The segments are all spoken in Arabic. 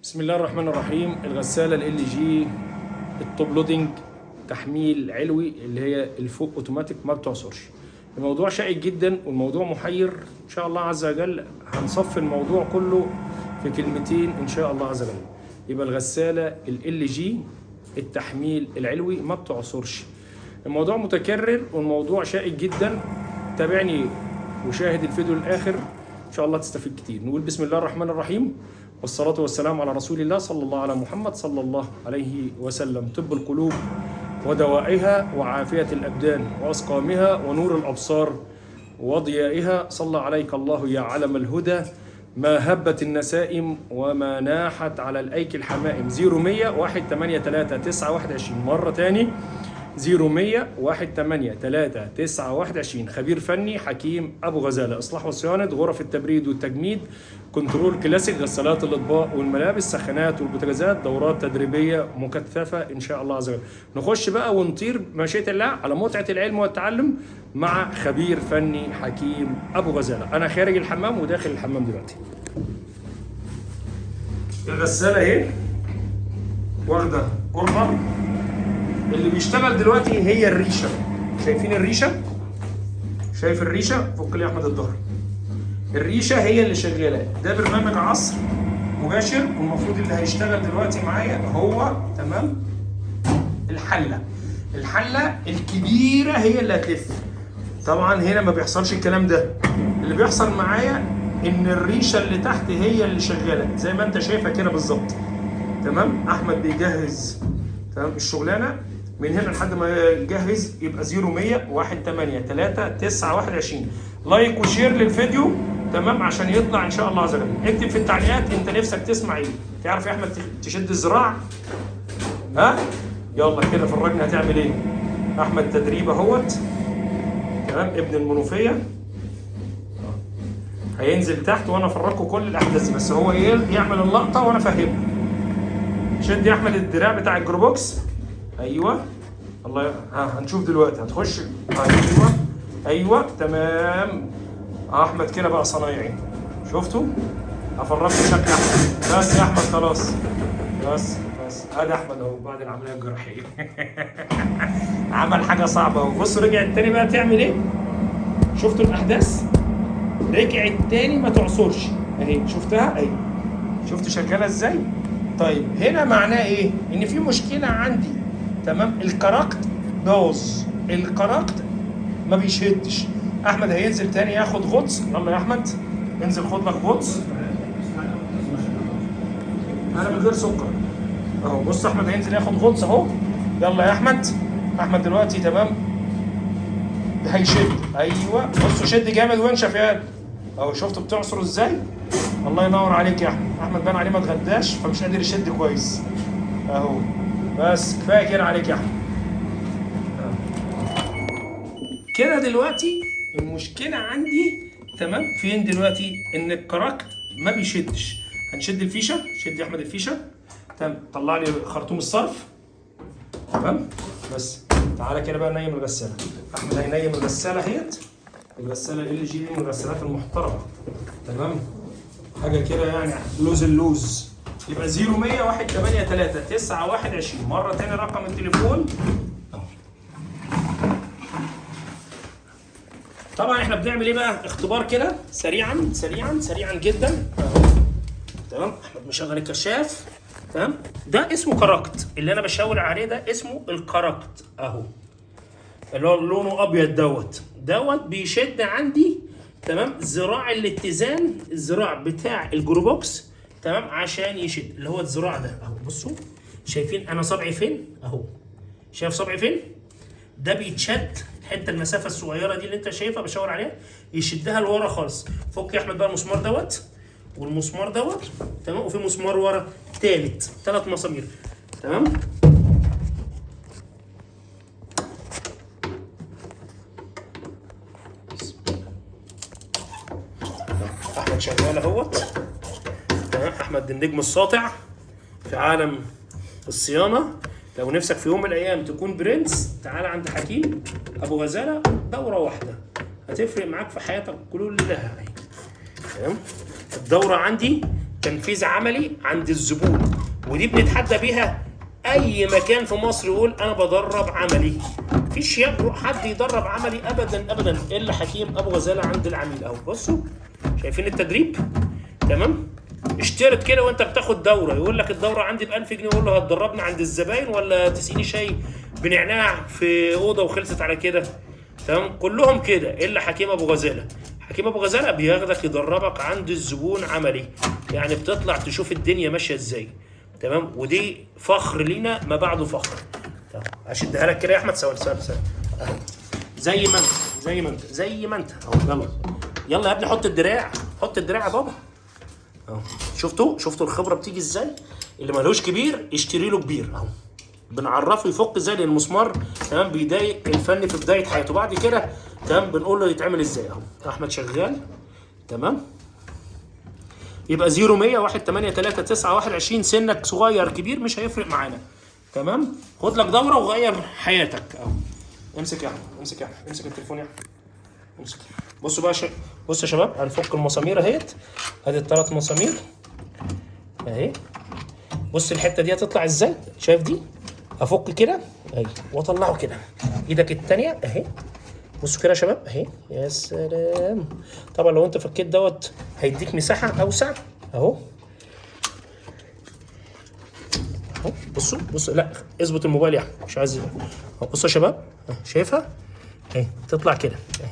بسم الله الرحمن الرحيم. الغسالة ال جي التوب لودنج تحميل علوي اللي هي الفوق اوتوماتيك ما بتعصرش. الموضوع شائك جدا والموضوع محير. ان شاء الله عز وجل هنصفي الموضوع كله في كلمتين ان شاء الله عز وجل. يبقى الغسالة ال جي التحميل العلوي ما بتعصرش. الموضوع متكرر والموضوع شائك جدا. تابعني وشاهد الفيديو للاخر ان شاء الله تستفيد كتير. نقول بسم الله الرحمن الرحيم والصلاة والسلام على رسول الله صلى الله على محمد صلى الله عليه وسلم. طب القلوب ودوائها وعافية الأبدان وأسقامها ونور الأبصار وضيائها، صلى عليك الله يا علم الهدى. ما هبت النسائم وما ناحت على الأيك الحمائم. 0100 183 921 مرة تاني 0100 183 921. خبير فني حكيم أبو غزالة. إصلاح وصيانة غرف التبريد والتجميد، كنترول كلاسيك، غسالات الأطباق والملابس، سخانات والبوتاجازات، دورات تدريبية مكثفة إن شاء الله عز وجل. نخش بقى ونطير بمشيئة الله على متعة العلم والتعلم مع خبير فني حكيم أبو غزالة. أنا خارج الحمام وداخل الحمام دلوقتي. الغسالة اهي واخدة قربة. اللي بيشتغل دلوقتي هي الريشة. شايفين الريشة؟ شايف الريشة؟ فك لي يا أحمد الظهر. الريشة هي اللي شغالة. ده برنامج عصر مباشر، والمفروض اللي هيشتغل دلوقتي معايا هو تمام الحلة الكبيرة هي اللي هتلف. طبعا هنا ما بيحصلش الكلام ده. اللي بيحصل معايا ان الريشة اللي تحت هي اللي شغالة زي ما انت شايفها كده بالظبط. تمام. احمد بيجهز تمام الشغلانة من هنا لحد ما يجهز. يبقى 0100 183 921. لايك وشير للفيديو تمام عشان يطلع ان شاء الله عز وجل. اكتب في التعليقات انت نفسك تسمع ايه. تعرف يا احمد تشد الذراع؟ ها يلا كده فرجنا هتعمل ايه. احمد تدريب اهوت تمام. ابن المنوفيه هينزل تحت وانا افرجكم كل الاحداث، بس هو يعمل اللقطه وانا افهمه. شد يا احمد الدراع بتاع الجروبوكس. ايوه الله. هنشوف دلوقتي هتخش. ايوه تمام. احمد كده بقى صنايعي. شفتوا؟ افرجكم شكل احمد. بس يا احمد خلاص. بس ادي احمد اهو بعد العمليه الجراحيه. عمل حاجه صعبه اهو. بصوا رجع التاني بقى تعمل ايه؟ شفتوا الاحداث؟ رجع التاني ما تعصرش اهي. شفتها اهي؟ شفتوا شغاله ازاي؟ طيب هنا معناه ايه؟ ان في مشكله عندي تمام. الكراكت باظ. الكراكت ما بيشدش. احمد هينزل تاني ياخد غطس. يلا يا احمد انزل خد لك غطس. انا من غير سكر اهو. بص احمد هينزل ياخد غطس اهو. يلا يا احمد. احمد دلوقتي تمام هيشد. ايوه بصوا شد جامد وانشف يا قلب اهو. شفتوا بتعصر ازاي؟ الله ينور عليك يا احمد. احمد بان عليه ما اتغداش فمش قادر يشد كويس اهو. بس كفايه كده عليك يا احمد. كده دلوقتي المشكله عندي تمام فين دلوقتي؟ ان الكراكت ما بيشدش. هنشد الفيشه. شد يا احمد الفيشه. تمام. طلع لي خرطوم الصرف. تمام. بس تعالى كده بقى نيم الغساله. احمد هينيم الغساله اهيت. الغساله ال جي دي من الغسالات المحترمه. تمام. حاجه كده يعني لوز اللوز. يبقى 0100 183 921. مره تاني رقم التليفون. طبعا احنا بنعمل ايه بقى؟ اختبار كده سريعا جدا اهو. تمام. احمد مشغل الكشاف. تمام. ده اسمه كراكت. اللي انا بشاور عليه ده اسمه الكراكت اهو. اللي هو لونه ابيض دوت بيشد عندي تمام. ذراع الاتزان، الذراع بتاع الجروبوكس تمام عشان يشد. اللي هو الذراع ده اهو. بصوا شايفين انا صبعي فين اهو. شايف صبعي فين؟ ده بيتشد. الحته المسافه الصغيره دي اللي انت شايفها بشاور عليها يشدها لورا خالص. فك يا احمد بقى المسمار دوت والمسمار دوت تمام. وفي مسمار ورا ثالث. 3 مسامير. تمام. احمد شغال اهوت. تمام. احمد النجم الساطع في عالم الصيانه. لو نفسك في يوم من الايام تكون برنس تعال عند حكيم ابو غزاله. دوره واحده هتفرق معاك في حياتك كلها. تمام. الدوره عندي تنفيذ عملي عند الزبون، ودي بنتحدى بيها اي مكان في مصر يقول انا بدرب عملي. مفيش حد يدرب عملي ابدا ابدا الا حكيم ابو غزاله عند العميل اهو. بصوا شايفين التدريب؟ تمام. اشترط كده وانت بتاخد دوره، يقول لك الدوره عندي ب 1000 جنيه، يقول له هتدربني عند الزباين ولا تسقيني شاي بنعناع في اوضه وخلصت على كده؟ تمام. كلهم كده الا حكيم ابو غزاله. حكيم ابو غزاله بياخدك يدربك عند الزبون عملي، يعني بتطلع تشوف الدنيا ماشيه ازاي. تمام. ودي فخر لينا ما بعده فخر. تمام. اشدها لك كده يا احمد. ثواني زي ما انت زي ما انت اهو. يلا يلا يا ابني، حط الدراع، حط الدراع يا بابا اهو. شفتوا الخبره بتيجي ازاي؟ اللي مالهوش كبير يشتري له كبير اهو. بنعرفه يفك ازاي، لان المسمار تمام بيضايق الفني في بدايه حياته. بعد كده تمام بنقول له يتعمل ازاي اهو. احمد شغال. تمام. يبقى 0 100 1 8 3 9 21. سنك صغير كبير مش هيفرق معانا. تمام. خد لك دوره وغير حياتك اهو. امسك يا احمد، امسك يا احمد، امسك التليفون يا احمد، امسك. بصوا بقى بصوا يا شباب، هنفك المسامير اهيت. ادي الثلاث مسامير اهي. بص الحته دي هتطلع ازاي؟ شايف دي؟ افك كده اهي واطلعه كده. ايدك الثانيه اهي. بصوا كده يا شباب اهي. يا سلام. طبعا لو انت فكيت دوت هيديك مساحه اوسع اهو. اهو بصوا لا اظبط الموبايل يا احمد، مش عايز اهو. بصوا يا شباب شايفها اهي تطلع كده اهي.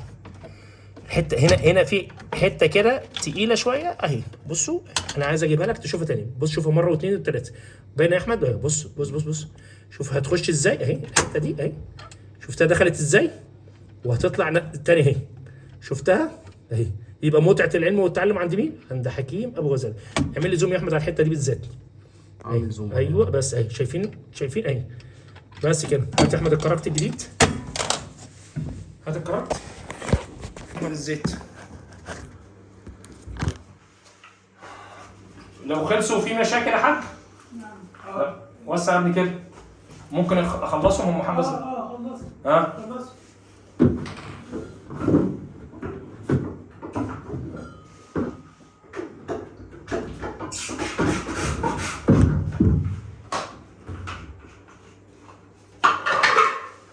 حته هنا في حته كده تقيله شويه اهي. بصوا انا عايز اجيبها لك تشوفها تاني. بص شوفها مره واثنين وثلاثه. باينه يا احمد اهي. بص شوف هتخش ازاي اهي. الحته دي اهي شفتها دخلت ازاي، وهتطلع التاني اهي. شفتها اهي. يبقى متعه العلم والتعلم عند مين؟ عند حكيم ابو غزاله. اعمل لي زوم يا احمد على الحته دي بالذات. ايوه بس اهي. شايفين اهي. بس كده. هات يا احمد الكاركت الجديد، هات الكاركت. احمد الزيت. لو خلصوا في مشاكل يا حاج؟ نعم. وسع يا ابني كده. ممكن اخلصهم ام محمد؟ خلصهم. خلصهم.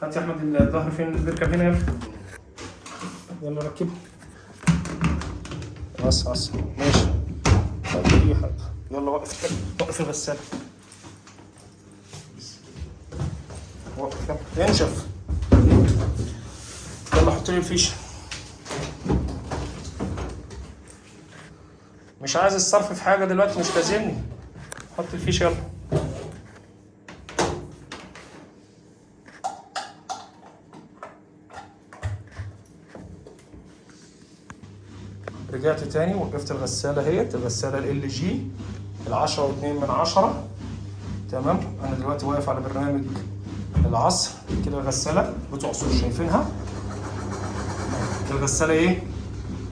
هات يا احمد الظهر فين؟ بيركب هنا يا ابني. يلا ركبه. ماشي. يلا وقف الغسالة. وقف ينشف. يلا حط لي الفيشة. مش عايز الصرف في حاجة دلوقتي، مش لازمني. حط الفيشة يلا. رجعت تاني وقفت الغسالة اهيت. الغسالة ال جي 10.2. تمام. انا دلوقتي واقف على برنامج العصر كده. الغسالة بتعصر، شايفينها؟ الغسالة ايه؟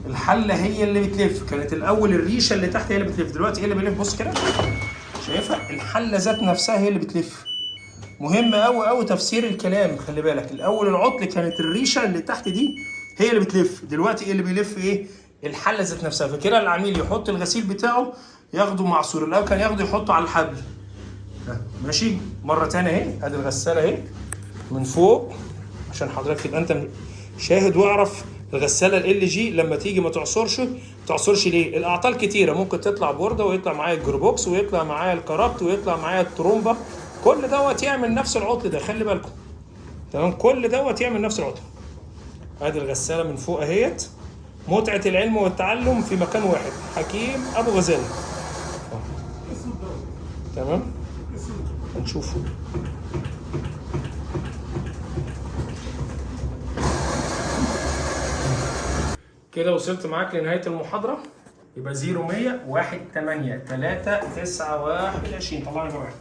الحلة هي اللي بتلف. كانت الاول الريشة اللي تحت هي اللي بتلف، دلوقتي هي اللي بتلف. بص كده شايفها؟ الحلة ذات نفسها هي اللي بتلف. مهم قوي تفسير الكلام. خلي بالك الاول العطل كانت الريشة اللي تحت دي هي اللي بتلف، دلوقتي ايه اللي بيلف؟ ايه؟ الحله ذات نفسها. فكده العميل يحط الغسيل بتاعه ياخده معصور، الاول كان ياخده يحطه على الحبل. ماشي. مره ثانيه اهي. ادي الغساله اهي من فوق عشان حضرتك تبقى انت شاهد واعرف. الغساله ال جي لما تيجي ما تعصرش ليه؟ الاعطال كتيره، ممكن تطلع بورده ويطلع معايا الجروبوكس ويطلع معايا الكارابت ويطلع معايا الترومبه. كل دوت يعمل نفس العطل ده، خلي بالكم. تمام. كل دوت يعمل نفس العطل. ادي الغساله من فوق اهيت. متعة العلم والتعلم في مكان واحد. حكيم ابو غزاله. تمام. هنشوفه. كده وصلت معاك لنهاية المحاضرة. يبقى 0 100 1 8 3 9 21. طلعني بقى.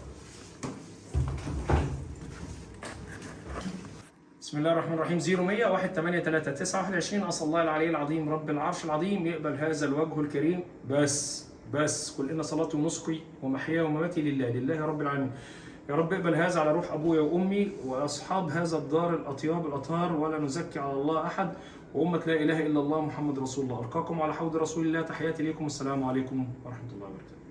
بسم الله الرحمن الرحيم. 0 100 1 8 3 9 21. أسأل الله العلي العظيم رب العرش العظيم يقبل هذا الوجه الكريم. بس قل إن صلاتي ونسكي ومحياي ومماتي لله رب العالمين. يا رب اقبل هذا على روح أبويا وأمي وأصحاب هذا الدار الأطياب الأطهار، ولا نزكي على الله أحد، وأمة لا إله إلا الله محمد رسول الله. ألقاكم على حوض رسول الله. تحياتي ليكم. السلام عليكم ورحمة الله وبركاته.